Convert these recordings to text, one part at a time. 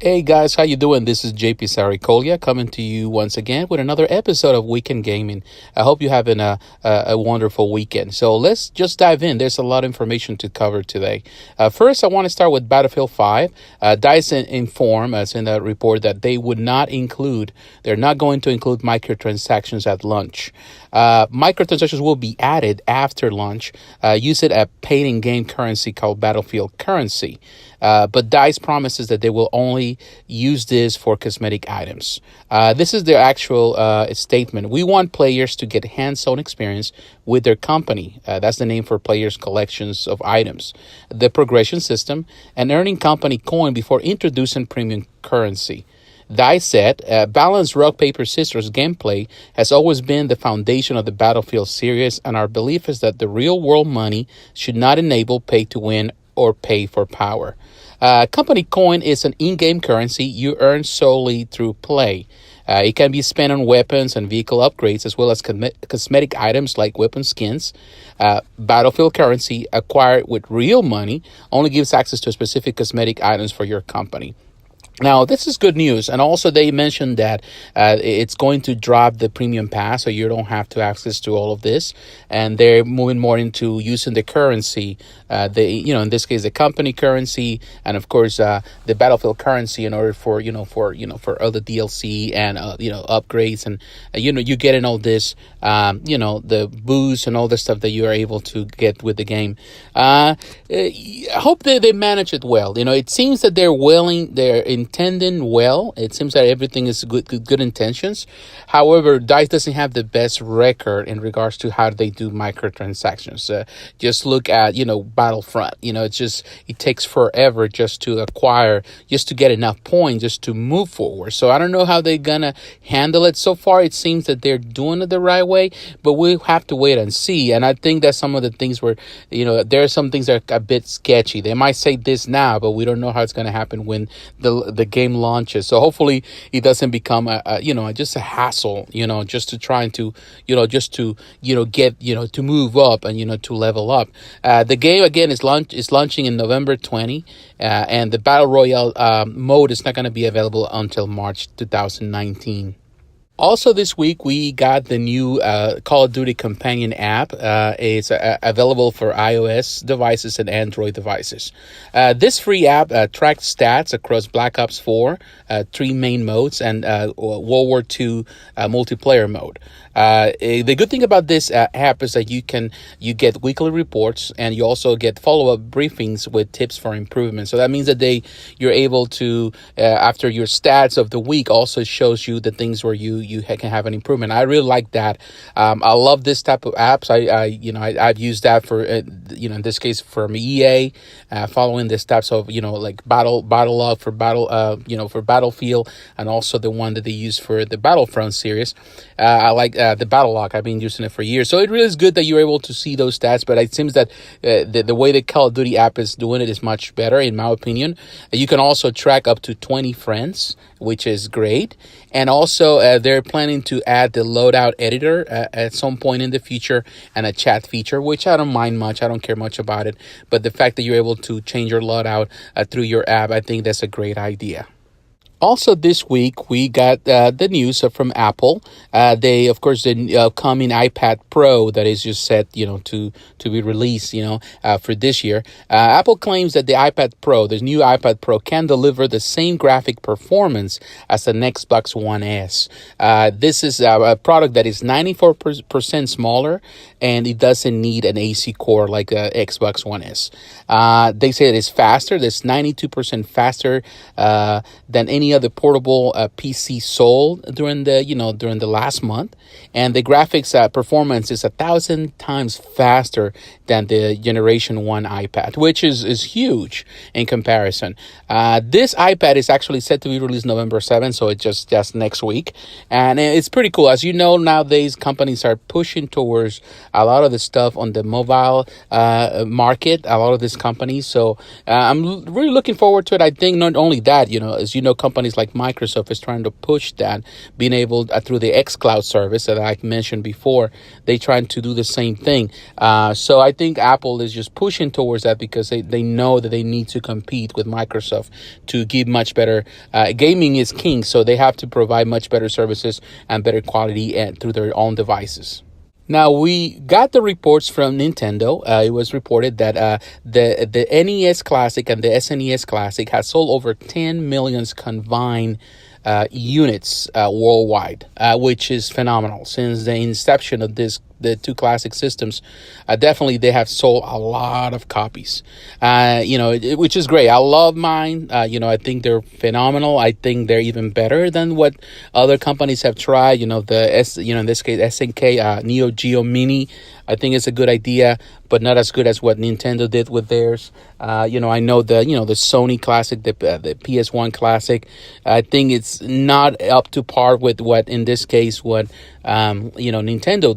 Hey guys, how you doing? This is JP Saricolia coming to you once again with another episode of Weekend Gaming. I hope you're having a wonderful weekend. So let's just dive in. There's a lot of information to cover today. First, I want to start with Battlefield 5. DICE informed us in the report that they're not going to include microtransactions at launch. Microtransactions will be added after launch. Use it a paid in-game currency called Battlefield currency. But DICE promises that they will only use this for cosmetic items. This is their actual statement. We want players to get hands-on experience with their company. That's the name for players' collections of items, the progression system, and earning company coin before introducing premium currency. DICE said, balanced rock, paper, scissors gameplay has always been the foundation of the Battlefield series, and our belief is that the real-world money should not enable pay to win or pay for power. Company coin is an in-game currency you earn solely through play. It can be spent on weapons and vehicle upgrades, as well as cosmetic items like weapon skins. Battlefield currency acquired with real money only gives access to specific cosmetic items for your company. Now, this is good news. And also they mentioned that it's going to drop the premium pass, so you don't have to access to all of this. And they're moving more into using the currency, in this case, the company currency, and of course, the Battlefield currency in order for other DLC and, upgrades. And, you getting all this, the boosts and all the stuff that you are able to get with the game. I hope that they manage it well. It seems that they're intending well. It seems that everything is good intentions. However, DICE doesn't have the best record in regards to how they do microtransactions. Just look at, Battlefront. It takes forever just to acquire, just to get enough points, just to move forward. So I don't know how they're gonna handle it. So far, it seems that they're doing it the right way, but we'll have to wait and see. And I think that some of the things there are some things that are a bit sketchy. They might say this now, but we don't know how it's going to happen when the game launches. So hopefully it doesn't become just a hassle, just to try to get, to move up and, to level up. The game again is launching in November 20, and the Battle Royale mode is not going to be available until March 2019. Also this week, we got the new Call of Duty Companion app. It's available for iOS devices and Android devices. This free app tracks stats across Black Ops 4, 3 main modes, and World War II multiplayer mode. The good thing about this app is that you get weekly reports, and you also get follow-up briefings with tips for improvement. So that means that you're able to, after your stats of the week, also shows you the things where you can have an improvement. I really like that. I love this type of apps. I've used that for in this case from EA, following the steps of like battle log for for Battlefield, and also the one that they use for the Battlefront series. I like the battle log. I've been using it for years, so it really is good that you're able to see those stats. But it seems that the way the Call of Duty app is doing it is much better, in my opinion. You can also track up to 20 friends, which is great. And also, they're planning to add the loadout editor at some point in the future, and a chat feature, which I don't mind much. I don't care much about it. But the fact that you're able to change your loadout through your app, I think that's a great idea. Also this week, we got the news from Apple. The upcoming iPad Pro that is just set, to be released, for this year. Apple claims that the iPad Pro, the new iPad Pro, can deliver the same graphic performance as an Xbox One S. This is a product that is 94% smaller, and it doesn't need an AC core like a Xbox One S. They say it is faster. That's 92% faster than any other portable PC sold during the last month, and the graphics performance is 1,000 times faster than the Generation 1 iPad, which is huge in comparison. This iPad is actually set to be released November 7th, so it's just next week, and it's pretty cool. As you know, nowadays companies are pushing towards a lot of the stuff on the mobile market, a lot of these companies, so I'm really looking forward to it. I think not only that, as you know, companies like Microsoft is trying to push that, being able through the xCloud service, service that I mentioned before. They trying to do the same thing. So I think Apple is just pushing towards that because they know that they need to compete with Microsoft to give much better. Gaming is king, so they have to provide much better services and better quality through their own devices. Now, we got the reports from Nintendo. It was reported that the NES Classic and the SNES Classic has sold over 10 million combined units worldwide, which is phenomenal. Since the inception of the two classic systems, definitely they have sold a lot of copies, which is great. I love mine. I think they're phenomenal. I think they're even better than what other companies have tried. In this case, SNK Neo Geo Mini. I think it's a good idea, but not as good as what Nintendo did with theirs. I know the Sony Classic, the PS1 Classic. I think it's not up to par with what Nintendo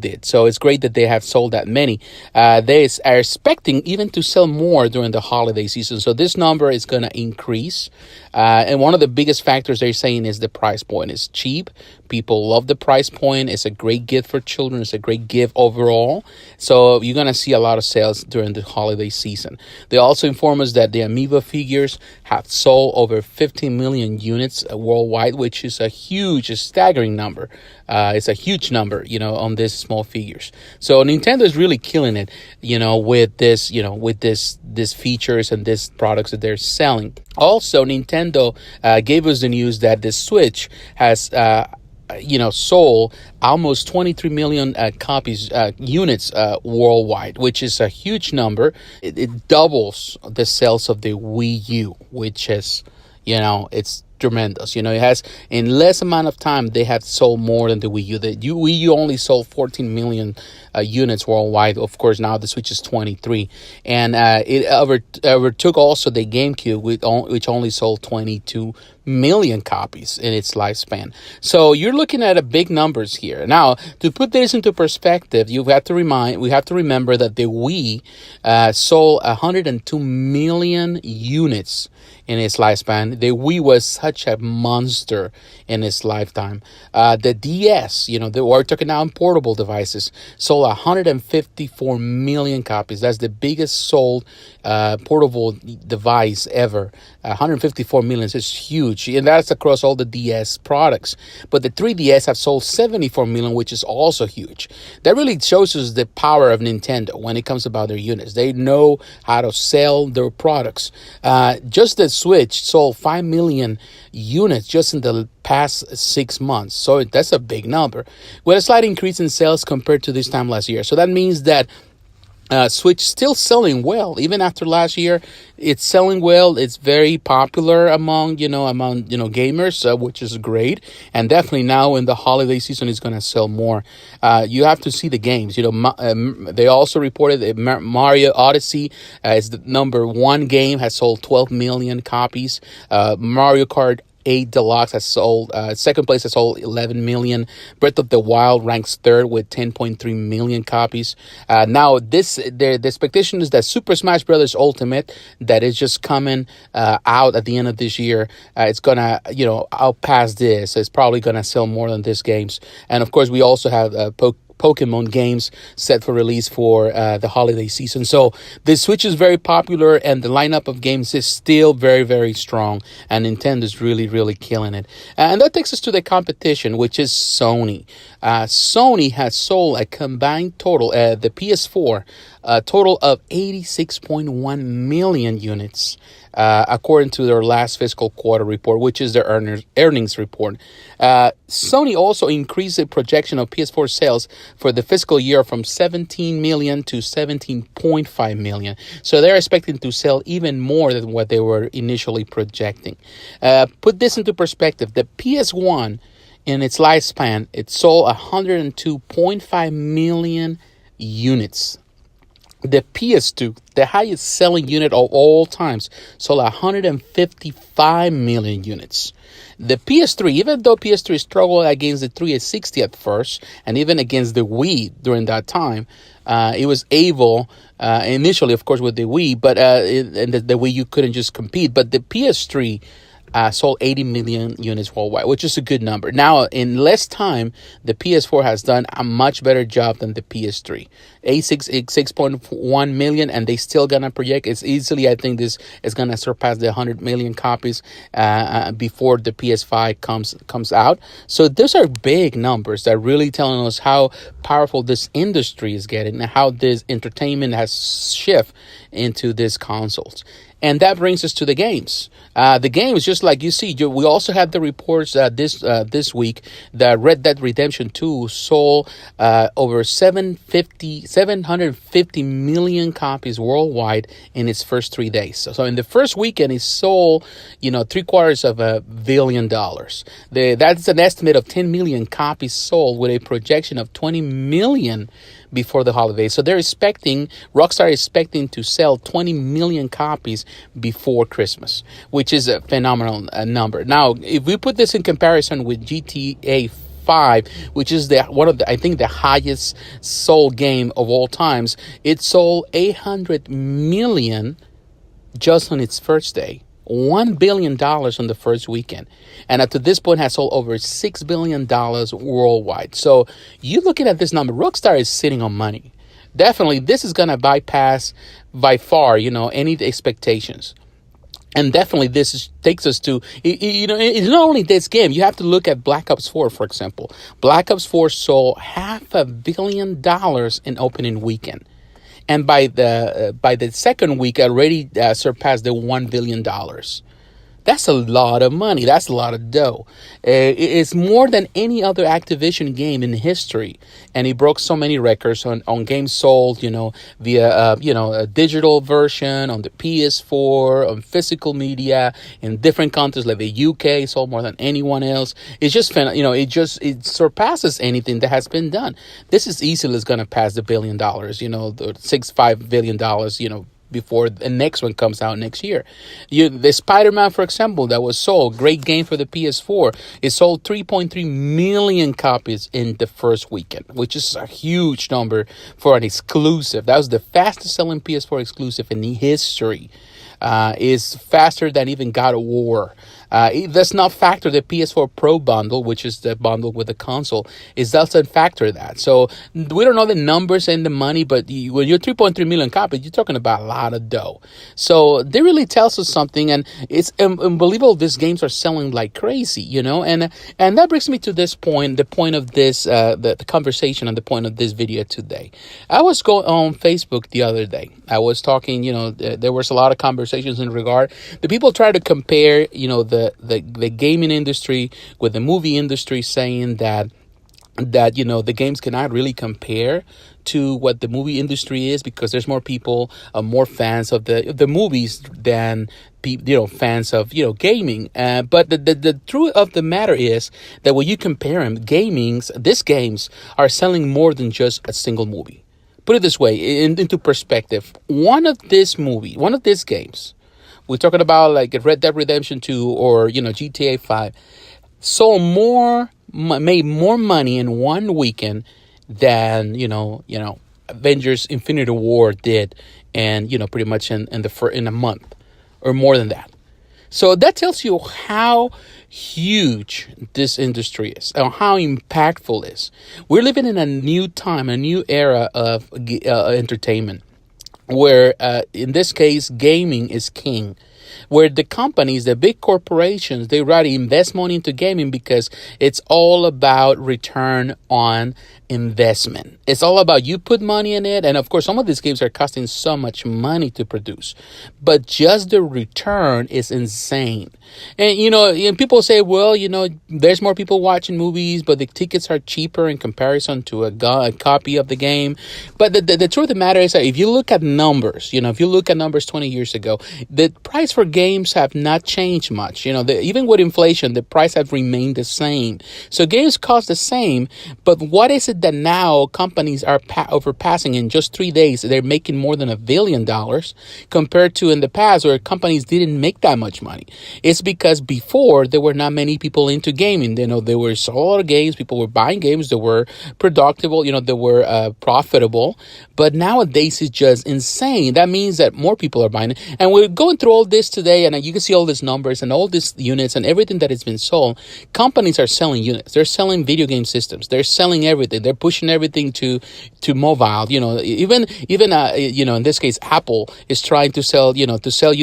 did. So it's great that they have sold that many. They are expecting even to sell more during the holiday season. So this number is going to increase. And one of the biggest factors they're saying is the price point. It's cheap. People love the price point. It's a great gift for children. It's a great gift overall. So you're going to see a lot of sales during the holiday season. They also inform us that the Amiibo figures have sold over 15 million units worldwide, which is a staggering number. It's a huge number, on these small figures. So Nintendo is really killing it, with this features and these products that they're selling. Also, Nintendo gave us the news that the Switch has sold almost 23 million units worldwide, which is a huge number. It doubles the sales of the Wii U, which is, it's tremendous. It has, in less amount of time, they have sold more than the Wii U. The Wii U only sold 14 million units worldwide. Of course, now the Switch is 23. And it overtook also the GameCube, which only sold 22 million copies in its lifespan. So you're looking at big numbers here. Now, to put this into perspective, we have to remember that the Wii sold 102 million units in its lifespan. The Wii was such a monster in its lifetime. The DS, we're talking now on portable devices, sold 154 million copies. That's the biggest sold portable device ever. 154 million is huge, and that's across all the DS products. But the 3DS have sold 74 million, which is also huge. That really shows us the power of Nintendo when it comes about their units. They know how to sell their products. Just the Switch sold 5 million units just in the past 6 months. So that's a big number, with a slight increase in sales compared to this time last year. So that means that Switch still selling well. Even after last year, it's selling well. It's very popular among gamers, which is great. And definitely now in the holiday season, it's going to sell more. You have to see the games. They also reported that Mario Odyssey is the number one game, has sold 12 million copies. Mario Kart 8 Deluxe has sold, second place has sold 11 million. Breath of the Wild ranks third with 10.3 million copies. Now, the expectation is that Super Smash Bros. Ultimate, that is just coming out at the end of this year, it's going to, outpass this. It's probably going to sell more than these games. And, of course, we also have Pokemon games set for release for the holiday season. So the Switch is very popular, and the lineup of games is still very, very strong, and Nintendo is really, really killing it. And that takes us to the competition, which is Sony. Sony has sold a combined total, the PS4, a total of 86.1 million units, according to their last fiscal quarter report, which is their earnings report. Sony also increased the projection of PS4 sales for the fiscal year from 17 million to 17.5 million. So they're expecting to sell even more than what they were initially projecting. Put this into perspective. The PS1, in its lifespan, it sold 102.5 million units. The PS2, the highest selling unit of all times, sold 155 million units. The PS3, even though PS3 struggled against the 360 at first, and even against the Wii during that time, it was able, initially, of course, with the Wii, but and the Wii you couldn't just compete. But the PS3 sold 80 million units worldwide, which is a good number. Now, in less time, the PS4 has done a much better job than the PS3. 6.1 million, and they still gonna project it's easily. I think this is gonna surpass the 100 million copies before the PS5 comes out. So those are big numbers that really telling us how powerful this industry is getting and how this entertainment has shifted into these consoles. And that brings us to the games. The games, just like you see, we also had the reports this week that Red Dead Redemption 2 sold over 750 million copies worldwide in its first 3 days. So in the first weekend, it sold, $750 million. That's an estimate of 10 million copies sold with a projection of 20 million before the holidays. So Rockstar is expecting to sell 20 million copies before Christmas, which is a phenomenal number. Now, if we put this in comparison with GTA 5, which is I think the highest sold game of all times, it sold 800 million just on its first day. $1 billion on the first weekend. And up to this point has sold over $6 billion worldwide. So you looking at this number, Rockstar is sitting on money. Definitely, this is going to bypass by far, any expectations. And definitely takes us to, it's not only this game. You have to look at Black Ops 4, for example. Black Ops 4 sold $500 million in opening weekend. And by the second week, already surpassed the $1 billion. That's a lot of money. That's a lot of dough. It's more than any other Activision game in history. And it broke so many records on games sold, via, a digital version, on the PS4, on physical media, in different countries like the UK, sold more than anyone else. It's just, it surpasses anything that has been done. This is easily going to pass the $1 billion, the $5 billion, before the next one comes out next year. The Spider-Man, for example, that was sold, great game for the PS4, it sold 3.3 million copies in the first weekend, which is a huge number for an exclusive. That was the fastest selling PS4 exclusive in the history. Is faster than even God of War. It does not factor the PS4 Pro bundle, which is the bundle with the console. It doesn't factor that. So we don't know the numbers and the money, but when you're 3.3 million copies, you're talking about a lot of dough. So they really tells us something, and it's unbelievable. These games are selling like crazy, and that brings me to this point, the point of this, the conversation and the point of this video today. I was going on Facebook the other day. I was talking, there was a lot of conversations in regard. The people try to compare, the gaming industry with the movie industry, saying that the games cannot really compare to what the movie industry is, because there's more people, more fans of the movies than fans of gaming. But the truth of the matter is that when you compare them, these games are selling more than just a single movie. Put it this way, into perspective, one of these games, we're talking about like Red Dead Redemption 2 or GTA 5, made more money in one weekend than Avengers Infinity War did, and pretty much in a month or more than that. So that tells you how huge this industry is and how impactful it is. We're living in a new time, a new era of entertainment, where in this case, gaming is king. Where the companies, the big corporations, they rather invest money into gaming because it's all about return on investment. It's all about you put money in it. And of course, some of these games are costing so much money to produce, but just the return is insane. And, and people say, well, there's more people watching movies, but the tickets are cheaper in comparison to a copy of the game. But the truth of the matter is that if you look at numbers, if you look at numbers 20 years ago, the price for games have not changed much. Even with inflation, the price have remained the same. So games cost the same, but what is it that now companies are overpassing in just 3 days? They're making more than $1 billion compared to in the past where companies didn't make that much money. It's because before there were not many people into gaming. There were a lot of games. People were buying games that were productive, they were profitable. But nowadays it's just insane. That means that more people are buying it. And we're going through all this this today, and you can see all these numbers and all these units and everything that has been sold. Companies are selling units. They're selling video game systems. They're selling everything. They're pushing everything to mobile. Even in this case, Apple is trying to sell you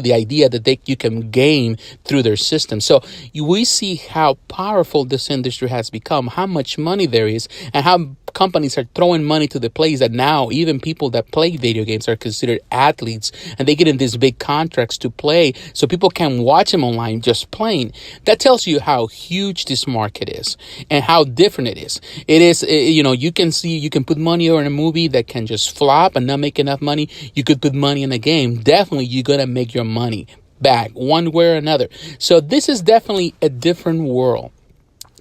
the idea that you can game through their system. So we see how powerful this industry has become, how much money there is, and how companies are throwing money to the place that now even people that play video games are considered athletes, and they get in these big contracts to play so people can watch them online just playing. That tells you how huge this market is and how different it is. It is, you can put money on a movie that can just flop and not make enough money. You could put money in a game. Definitely, you're going to make your money back one way or another. So this is definitely a different world.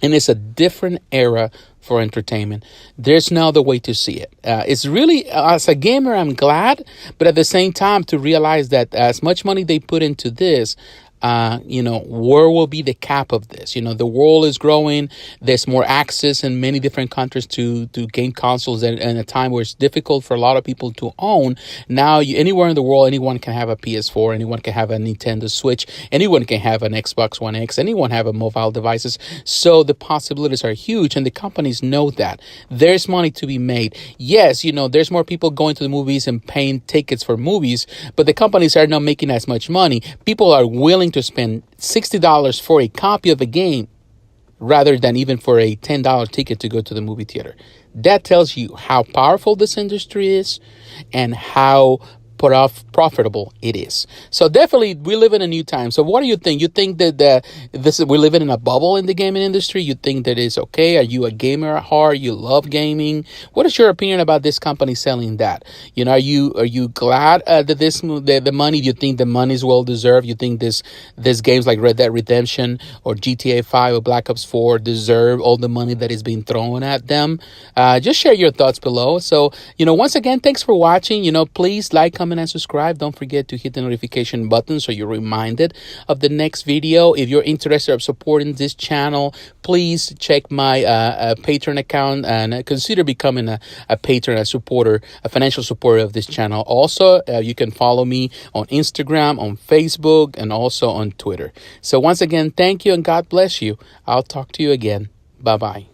And it's a different era for entertainment. There's no other way to see it. It's really, as a gamer, I'm glad, but at the same time, to realize that as much money they put into this, where will be the cap of this? The world is growing. There's more access in many different countries to game consoles at a time where it's difficult for a lot of people to own. Now, anywhere in the world, anyone can have a PS4, anyone can have a Nintendo Switch, anyone can have an Xbox One X, anyone have a mobile devices. So the possibilities are huge, and the companies know that. There's money to be made. Yes, there's more people going to the movies and paying tickets for movies, but the companies are not making as much money. People are willing to spend $60 for a copy of a game rather than even for a $10 ticket to go to the movie theater. That tells you how powerful this industry is and how profitable it is. So definitely, we live in a new time. So what do you think? You think that we're living in a bubble in the gaming industry? You think that it's okay? Are you a gamer at heart? You love gaming? What is your opinion about this company selling that? Are you glad that the money? Do you think the money is well deserved? You think this games like Red Dead Redemption or GTA 5 or Black Ops 4 deserve all the money that is being thrown at them? Just share your thoughts below. So once again, thanks for watching. Please like, comment, and subscribe. Don't forget to hit the notification button so you're reminded of the next video. If you're interested in supporting this channel, please check my Patreon account and consider becoming a patron, a financial supporter of this channel. Also, you can follow me on Instagram, on Facebook, and also on Twitter. So once again, thank you and God bless you. I'll talk to you again. Bye-bye.